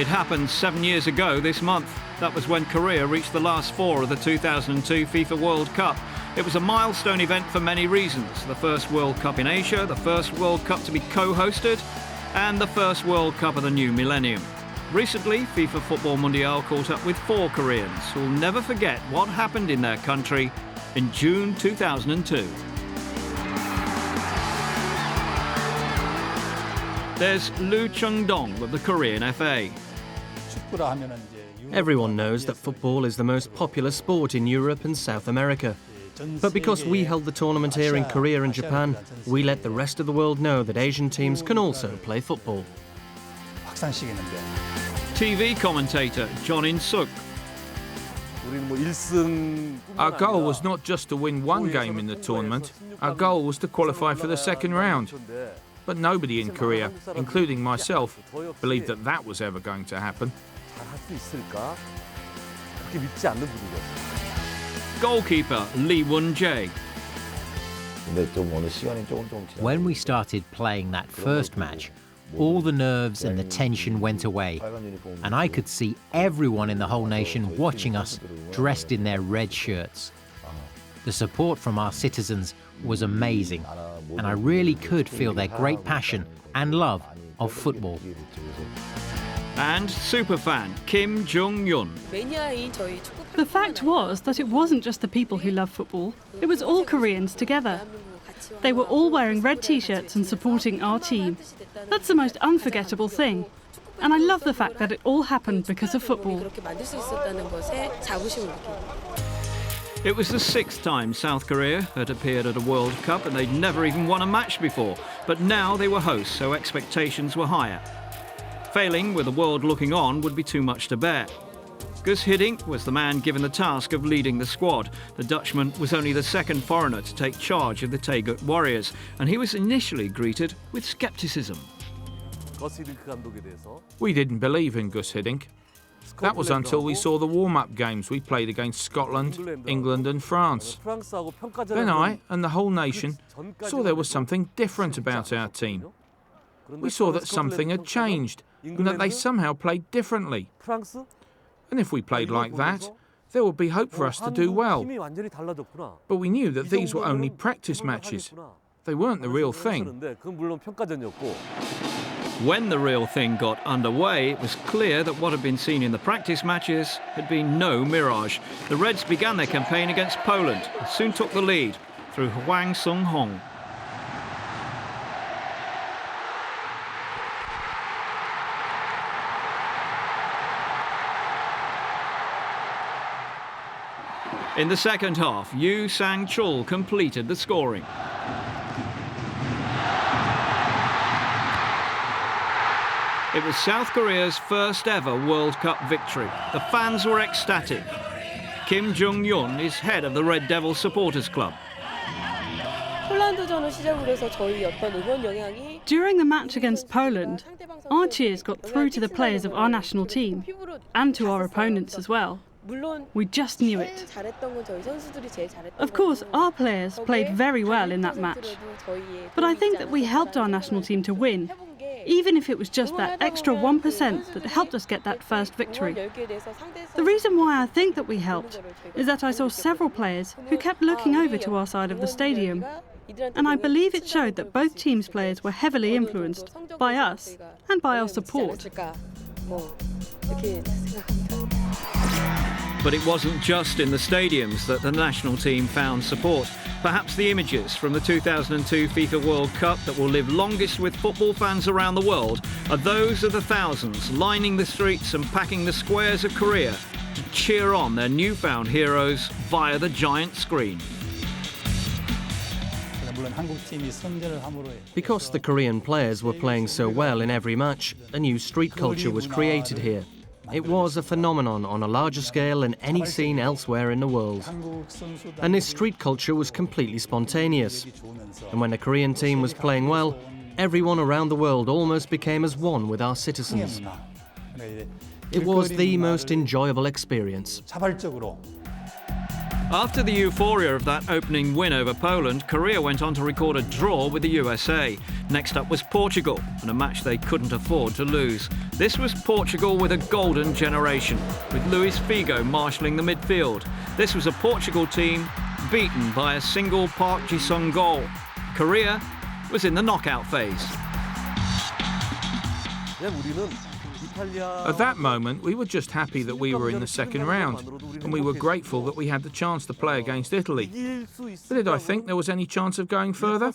It happened 7 years ago this month. That was when Korea reached the last four of the 2002 FIFA World Cup. It was a milestone event for many reasons. The first World Cup in Asia, the first World Cup to be co-hosted, and the first World Cup of the new millennium. Recently, FIFA Futbol Mundial caught up with 4 Koreans who'll never forget what happened in their country in June 2002. There's Lee Chung-dong of the Korean FA. Everyone knows that football is the most popular sport in Europe and South America. But because we held the tournament here in Korea and Japan, we let the rest of the world know that Asian teams can also play football. TV commentator John In-suk. Our goal was not just to win one game in the tournament, our goal was to qualify for the second round. But nobody in Korea, including myself, believed that that was ever going to happen. Goalkeeper Lee Won-jae. When we started playing that first match, all the nerves and the tension went away, and I could see everyone in the whole nation watching us dressed in their red shirts. The support from our citizens was amazing, and I really could feel their great passion and love of football. And superfan Kim Jung-yun. The fact was that it wasn't just the people who love football, it was all Koreans together. They were all wearing red t-shirts and supporting our team. That's the most unforgettable thing. And I love the fact that it all happened because of football. It was the 6th time South Korea had appeared at a World Cup, and they'd never even won a match before. But now they were hosts, so expectations were higher. Failing with the world looking on would be too much to bear. Gus Hiddink was the man given the task of leading the squad. The Dutchman was only the second foreigner to take charge of the Taegut Warriors, and he was initially greeted with scepticism. We didn't believe in Gus Hiddink. That was until we saw the warm-up games we played against Scotland, England and France. Then I and the whole nation saw there was something different about our team. We saw that something had changed and that they somehow played differently. And if we played like that, there would be hope for us to do well. But we knew that these were only practice matches. They weren't the real thing. When the real thing got underway, it was clear that what had been seen in the practice matches had been no mirage. The Reds began their campaign against Poland and soon took the lead through Hwang Sung-hong. In the second half, Yoo Sang-chul completed the scoring. It was South Korea's first ever World Cup victory. The fans were ecstatic. Kim Jung-yun is head of the Red Devil Supporters Club. During the match against Poland, our cheers got through to the players of our national team and to our opponents as well. We just knew it. Of course, our players played very well in that match. But I think that we helped our national team to win, even if it was just that extra 1% that helped us get that first victory. The reason why I think that we helped is that I saw several players who kept looking over to our side of the stadium. And I believe it showed that both teams' players were heavily influenced by us and by our support. But it wasn't just in the stadiums that the national team found support. Perhaps the images from the 2002 FIFA World Cup that will live longest with football fans around the world are those of the thousands lining the streets and packing the squares of Korea to cheer on their newfound heroes via the giant screen. Because the Korean players were playing so well in every match, a new street culture was created here. It was a phenomenon on a larger scale than any seen elsewhere in the world. And this street culture was completely spontaneous. And when a Korean team was playing well, everyone around the world almost became as one with our citizens. It was the most enjoyable experience. After the euphoria of that opening win over Poland, Korea went on to record a draw with the USA. Next up was Portugal, and a match they couldn't afford to lose. This was Portugal with a golden generation, with Luis Figo marshalling the midfield. This was a Portugal team beaten by a single Park Ji-sung goal. Korea was in the knockout phase. At that moment, we were just happy that we were in the second round, and we were grateful that we had the chance to play against Italy. But did I think there was any chance of going further?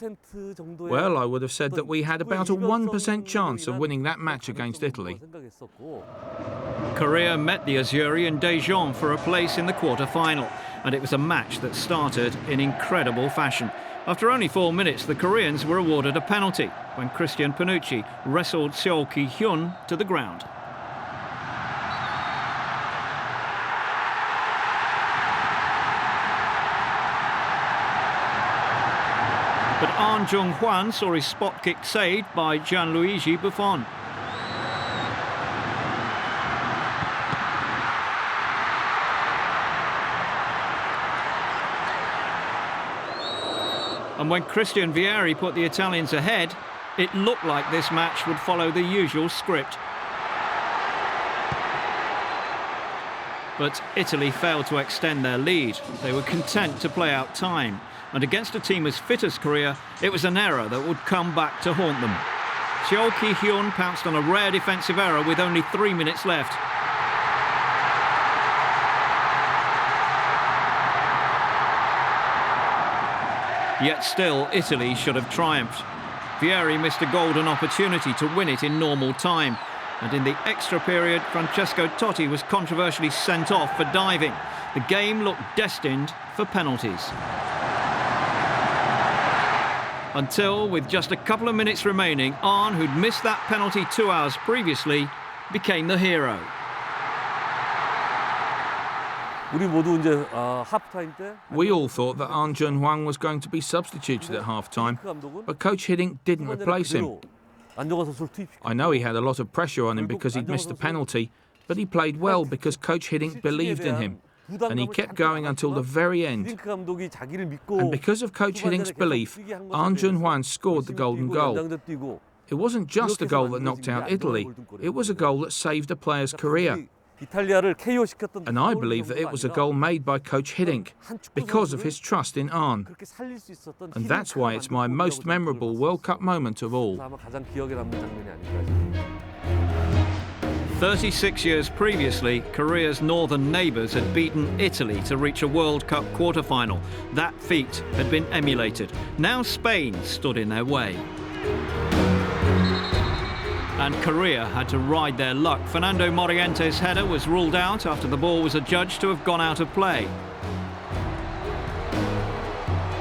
Well, I would have said that we had about a 1% chance of winning that match against Italy. Korea met the Azzurri in Daejeon for a place in the quarter-final, and it was a match that started in incredible fashion. After only 4 minutes, the Koreans were awarded a penalty when Christian Panucci wrestled Seoul Ki-hyun to the ground. But Ahn Jung-hwan saw his spot kick saved by Gianluigi Buffon. And when Christian Vieri put the Italians ahead, it looked like this match would follow the usual script. But Italy failed to extend their lead. They were content to play out time. And against a team as fit as Korea, it was an error that would come back to haunt them. Seoul Ki-hyun pounced on a rare defensive error with only 3 minutes left. Yet still, Italy should have triumphed. Vieri missed a golden opportunity to win it in normal time. And in the extra period, Francesco Totti was controversially sent off for diving. The game looked destined for penalties. Until, with just a couple of minutes remaining, Ahn, who'd missed that penalty 2 hours previously, became the hero. We all thought that Ahn Jung-hwan was going to be substituted at half-time, but Coach Hiddink didn't replace him. I know he had a lot of pressure on him because he'd missed the penalty, but he played well because Coach Hiddink believed in him, and he kept going until the very end. And because of Coach Hiddink's belief, Ahn Jung-hwan scored the golden goal. It wasn't just a goal that knocked out Italy, it was a goal that saved a player's career. And I believe that it was a goal made by Coach Hiddink because of his trust in Ahn. And that's why it's my most memorable World Cup moment of all. 36 years previously, Korea's northern neighbours had beaten Italy to reach a World Cup quarter-final. That feat had been emulated. Now Spain stood in their way. And Korea had to ride their luck. Fernando Moriente's header was ruled out after the ball was adjudged to have gone out of play.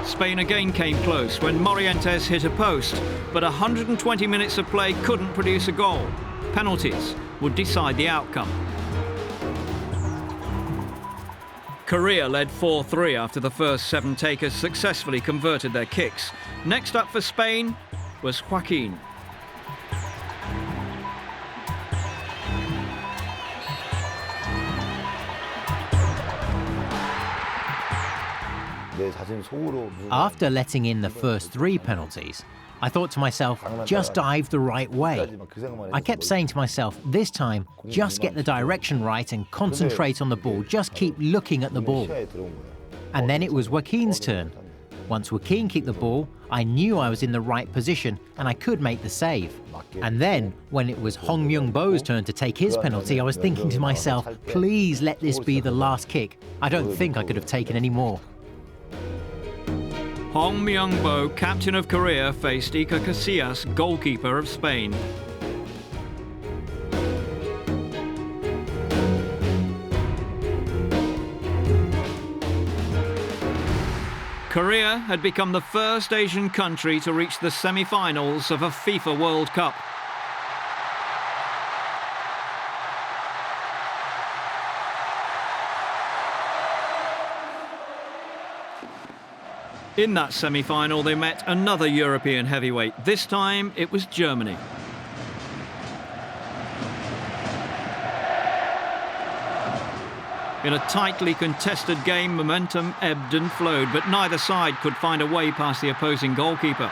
Spain again came close when Morientes hit a post, but 120 minutes of play couldn't produce a goal. Penalties would decide the outcome. Korea led 4-3 after the first 7 takers successfully converted their kicks. Next up for Spain was Joaquin. After letting in the first 3 penalties, I thought to myself, just dive the right way. I kept saying to myself, this time, just get the direction right and concentrate on the ball. Just keep looking at the ball. And then it was Joaquin's turn. Once Joaquin kicked the ball, I knew I was in the right position and I could make the save. And then, when it was Hong Myung-bo's turn to take his penalty, I was thinking to myself, please let this be the last kick. I don't think I could have taken any more. Hong Myung-bo, captain of Korea, faced Iker Casillas, goalkeeper of Spain. Korea had become the first Asian country to reach the semi-finals of a FIFA World Cup. In that semi-final, they met another European heavyweight. This time, it was Germany. In a tightly contested game, momentum ebbed and flowed, but neither side could find a way past the opposing goalkeeper.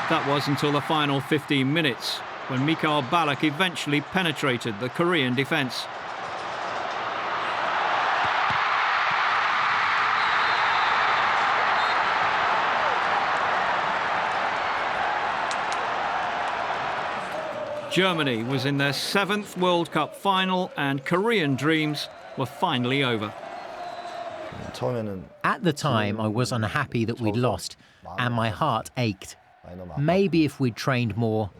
That was until the final 15 minutes, when Mikhail Ballack eventually penetrated the Korean defence. Germany was in their 7th World Cup final, and Korean dreams were finally over. At the time, I was unhappy that we'd lost, and my heart ached. Maybe if we'd trained more,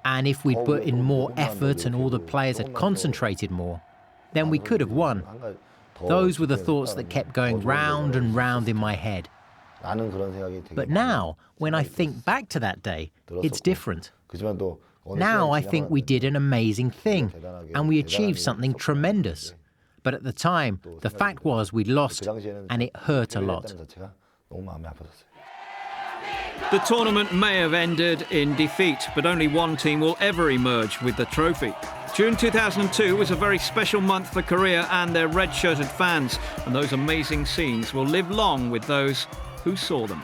and if we'd put in more effort and all the players had concentrated more, then we could have won. Those were the thoughts that kept going round and round in my head. But now, when I think back to that day, it's different. Now I think we did an amazing thing, and we achieved something tremendous. But at the time, the fact was we'd lost, and it hurt a lot. The tournament may have ended in defeat, but only one team will ever emerge with the trophy. June 2002 was a very special month for Korea and their red-shirted fans, and those amazing scenes will live long with those who saw them.